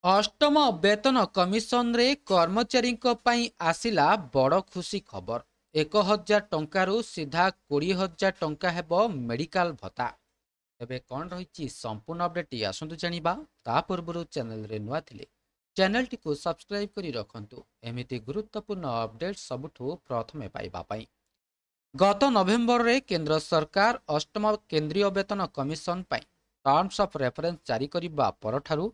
ଅଷ୍ଟମ ବେତନ କମିଶନରେ କର୍ମଚାରୀଙ୍କ ପାଇଁ ଆସିଲା ବଡ଼ ଖୁସି ଖବର। 1,000 ଟଙ୍କାରୁ ସିଧା 20,000 ଟଙ୍କା ହେବ ମେଡିକାଲ ଭତ୍ତା। ଏବେ କ'ଣ ରହିଛି ସମ୍ପୂର୍ଣ୍ଣ ଅପଡେଟ୍ ଆସନ୍ତୁ ଜାଣିବା। ତା ପୂର୍ବରୁ ଚ୍ୟାନେଲରେ ନୂଆ ଥିଲେ ଚ୍ୟାନେଲଟିକୁ ସବସ୍କ୍ରାଇବ୍ କରି ରଖନ୍ତୁ ଏମିତି ଗୁରୁତ୍ୱପୂର୍ଣ୍ଣ ଅପଡେଟ୍ ସବୁଠୁ ପ୍ରଥମେ ପାଇବା ପାଇଁ। ଗତ ନଭେମ୍ବରରେ କେନ୍ଦ୍ର ସରକାର ଅଷ୍ଟମ କେନ୍ଦ୍ରୀୟ ବେତନ କମିଶନ ପାଇଁ ଟର୍ମସ୍ ଅଫ୍ ରେଫରେନ୍ସ ଜାରି କରିବା ପରଠାରୁ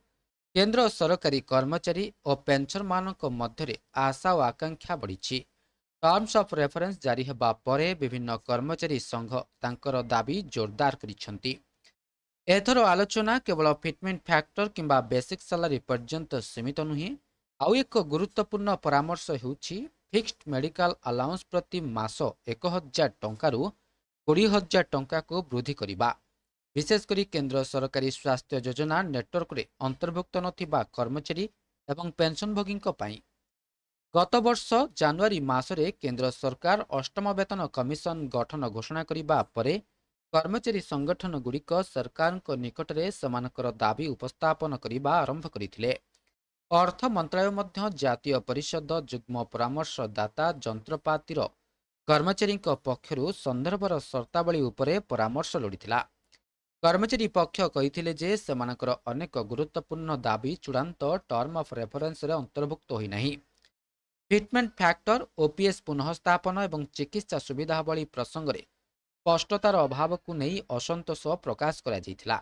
କେନ୍ଦ୍ର ସରକାରୀ କର୍ମଚାରୀ ଓ ପେନ୍ସନରମାନଙ୍କ ମଧ୍ୟରେ ଆଶା ଓ ଆକାଂକ୍ଷା ବଢ଼ିଛି। ଟର୍ମସ୍ ଅଫ୍ ରେଫରେନ୍ସ ଜାରି ହେବା ପରେ ବିଭିନ୍ନ କର୍ମଚାରୀ ସଂଘ ତାଙ୍କର ଦାବି ଜୋରଦାର କରିଛନ୍ତି। ଏଥର ଆଲୋଚନା କେବଳ ଫିଟମେଣ୍ଟ ଫ୍ୟାକ୍ଟର କିମ୍ବା ବେସିକ୍ ସାଲାରୀ ପର୍ଯ୍ୟନ୍ତ ସୀମିତ ନୁହେଁ। ଆଉ ଏକ ଗୁରୁତ୍ୱପୂର୍ଣ୍ଣ ପରାମର୍ଶ ହେଉଛି ଫିକ୍ସଡ ମେଡିକାଲ ଆଲାଉନ୍ସ ପ୍ରତି ମାସ 1,000 ଟଙ୍କାରୁ 20,000 ଟଙ୍କାକୁ ବୃଦ୍ଧି କରିବା। ବିଶେଷ କରି କେନ୍ଦ୍ର ସରକାରୀ ସ୍ୱାସ୍ଥ୍ୟ ଯୋଜନା ନେଟୱର୍କରେ ଅନ୍ତର୍ଭୁକ୍ତ ନଥିବା କର୍ମଚାରୀ ଏବଂ ପେନ୍ସନଭୋଗୀଙ୍କ ପାଇଁ। ଗତ ବର୍ଷ ଜାନୁଆରୀ ମାସରେ କେନ୍ଦ୍ର ସରକାର ଅଷ୍ଟମ ବେତନ କମିଶନ ଗଠନ ଘୋଷଣା କରିବା ପରେ କର୍ମଚାରୀ ସଂଗଠନଗୁଡ଼ିକ ସରକାରଙ୍କ ନିକଟରେ ସେମାନଙ୍କର ଦାବି ଉପସ୍ଥାପନ କରିବା ଆରମ୍ଭ କରିଥିଲେ। ଅର୍ଥ ମନ୍ତ୍ରାଳୟ ମଧ୍ୟ ଜାତୀୟ ପରିଷଦ ଯୁଗ୍ମ ପରାମର୍ଶଦାତା ଯନ୍ତ୍ରପାତିର କର୍ମଚାରୀଙ୍କ ପକ୍ଷରୁ ସନ୍ଦର୍ଭର ସର୍ତ୍ତାବଳୀ ଉପରେ ପରାମର୍ଶ ଲୋଡ଼ିଥିଲା। କର୍ମଚାରୀ ପକ୍ଷ କହିଥିଲେ ଯେ ସେମାନଙ୍କର ଅନେକ ଗୁରୁତ୍ୱପୂର୍ଣ୍ଣ ଦାବି ଚୂଡ଼ାନ୍ତ ଟର୍ମ ଅଫ୍ ରେଫରେନ୍ସରେ ଅନ୍ତର୍ଭୁକ୍ତ ହୋଇନାହିଁ। ଫିଟମେଣ୍ଟ ଫ୍ୟାକ୍ଟର, ଓପିଏସ୍ ପୁନଃସ୍ଥାପନ ଏବଂ ଚିକିତ୍ସା ସୁବିଧା ଭଳି ପ୍ରସଙ୍ଗରେ ସ୍ପଷ୍ଟତାର ଅଭାବକୁ ନେଇ ଅସନ୍ତୋଷ ପ୍ରକାଶ କରାଯାଇଥିଲା।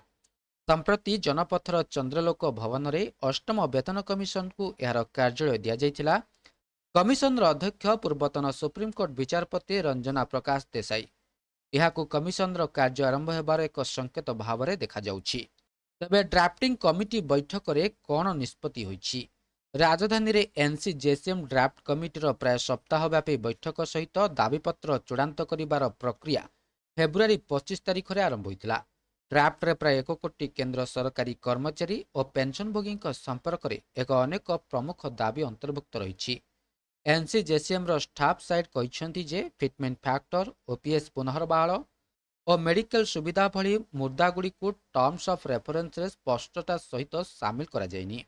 ସମ୍ପ୍ରତି ଜନପଥର ଚନ୍ଦ୍ରଲୋକ ଭବନରେ ଅଷ୍ଟମ ବେତନ କମିଶନକୁ ଏହାର କାର୍ଯ୍ୟାଳୟ ଦିଆଯାଇଥିଲା। କମିଶନର ଅଧ୍ୟକ୍ଷ ପୂର୍ବତନ ସୁପ୍ରିମକୋର୍ଟ ବିଚାରପତି ରଞ୍ଜନା ପ୍ରକାଶ ଦେଶାଇ ଏହାକୁ କମିଶନର କାର୍ଯ୍ୟ ଆରମ୍ଭ ହେବାର ଏକ ସଂକେତ ଭାବରେ ଦେଖାଯାଉଛି। ତେବେ ଡ୍ରାଫ୍ଟିଂ କମିଟି ବୈଠକରେ କ'ଣ ନିଷ୍ପତ୍ତି ହୋଇଛି? ରାଜଧାନୀରେ ଏନ୍ସିଜେସିଏମ୍ ଡ୍ରାଫ୍ଟ କମିଟିର ପ୍ରାୟ ସପ୍ତାହ ବ୍ୟାପୀ ବୈଠକ ସହିତ ଦାବିପତ୍ର ଚୂଡ଼ାନ୍ତ କରିବାର ପ୍ରକ୍ରିୟା ଫେବୃଆରୀ 25 ତାରିଖରେ ଆରମ୍ଭ ହୋଇଥିଲା। ଡ୍ରାଫ୍ଟରେ ପ୍ରାୟ 1 କୋଟି କେନ୍ଦ୍ର ସରକାରୀ କର୍ମଚାରୀ ଓ ପେନ୍ସନଭୋଗୀଙ୍କ ସମ୍ପର୍କରେ ଅନେକ ପ୍ରମୁଖ ଦାବି ଅନ୍ତର୍ଭୁକ୍ତ ରହିଛି। ଏନ୍ସିଜେସିଏମ୍ର ଷ୍ଟାଫ୍ ସାଇଟ୍ କହିଛନ୍ତି ଯେ ଫିଟମେଣ୍ଟ ଫ୍ୟାକ୍ଟର, ଓପିଏସ୍ ପୁନର୍ବହାଳ ଓ ମେଡିକାଲ ସୁବିଧା ଭଳି ମୁଦ୍ଦାଗୁଡ଼ିକୁ ଟର୍ମସ୍ ଅଫ୍ ରେଫରେନ୍ସରେ ସ୍ପଷ୍ଟତା ସହିତ ସାମିଲ କରାଯାଇନି।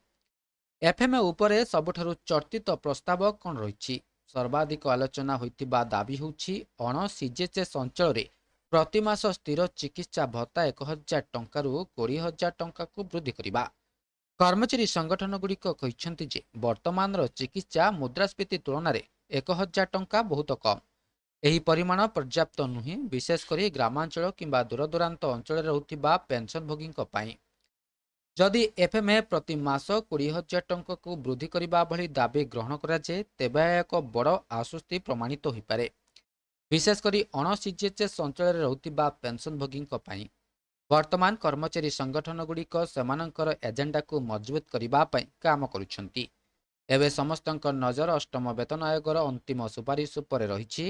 ଏଫ୍ଏମ୍ଏ ଉପରେ ସବୁଠାରୁ ଚର୍ଚ୍ଚିତ ପ୍ରସ୍ତାବ କ'ଣ ରହିଛି? ସର୍ବାଧିକ ଆଲୋଚନା ହୋଇଥିବା ଦାବି ହେଉଛି ଅଣ-ସିଜିଏଚ୍ଏସ୍ ଅଞ୍ଚଳରେ ପ୍ରତି ମାସ ସ୍ଥିର ଚିକିତ୍ସା ଭତ୍ତା 1,000 ଟଙ୍କାରୁ 20,000 ଟଙ୍କାକୁ ବୃଦ୍ଧି କରିବା। କର୍ମଚାରୀ ସଂଗଠନଗୁଡ଼ିକ କହିଛନ୍ତି ଯେ ବର୍ତ୍ତମାନର ଚିକିତ୍ସା ମୁଦ୍ରାସ୍ଫୀତି ତୁଳନାରେ 1,000 ଟଙ୍କା ବହୁତ କମ୍। ଏହି ପରିମାଣ ପର୍ଯ୍ୟାପ୍ତ ନୁହେଁ, ବିଶେଷ କରି ଗ୍ରାମାଞ୍ଚଳ କିମ୍ବା ଦୂରଦୂରାନ୍ତ ଅଞ୍ଚଳରେ ରହୁଥିବା ପେନ୍ସନଭୋଗୀଙ୍କ ପାଇଁ। ଯଦି ଏଫ୍ଏମ୍ଏ ପ୍ରତି ମାସ 20,000 ଟଙ୍କାକୁ ବୃଦ୍ଧି କରିବା ଭଳି ଦାବି ଗ୍ରହଣ କରାଯାଏ ତେବେ ଏହା ଏକ ବଡ଼ ଆଶ୍ୱସ୍ତି ପ୍ରମାଣିତ ହୋଇପାରେ, ବିଶେଷ କରି ଅଣ-ସିଜିଏଚ୍ଏସ୍ ଅଞ୍ଚଳରେ ରହୁଥିବା ପେନ୍ସନଭୋଗୀଙ୍କ ପାଇଁ। ବର୍ତ୍ତମାନ କର୍ମଚାରୀ ସଂଗଠନଗୁଡ଼ିକ ସେମାନଙ୍କର ଏଜେଣ୍ଡାକୁ ମଜବୁତ କରିବା ପାଇଁ କାମ କରୁଛନ୍ତି। ଏବେ ସମସ୍ତଙ୍କ ନଜର ଅଷ୍ଟମ ବେତନ ଆୟୋଗର ଅନ୍ତିମ ସୁପାରିଶ ଉପରେ ରହିଛି।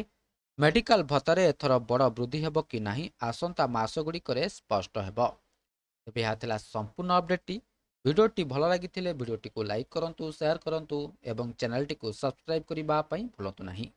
ମେଡିକାଲ ଭତ୍ତାରେ ଏଥର ବଡ଼ ବୃଦ୍ଧି ହେବ କି ନାହିଁ ଆସନ୍ତା ମାସଗୁଡ଼ିକରେ ସ୍ପଷ୍ଟ ହେବ। ଏବେ ଏହା ଥିଲା ସମ୍ପୂର୍ଣ୍ଣ ଅପଡେଟ୍ଟି। ଭିଡ଼ିଓଟି ଭଲ ଲାଗିଥିଲେ ଭିଡ଼ିଓଟିକୁ ଲାଇକ୍ କରନ୍ତୁ, ସେୟାର କରନ୍ତୁ ଏବଂ ଚ୍ୟାନେଲଟିକୁ ସବସ୍କ୍ରାଇବ୍ କରିବା ପାଇଁ ଭୁଲନ୍ତୁ ନାହିଁ।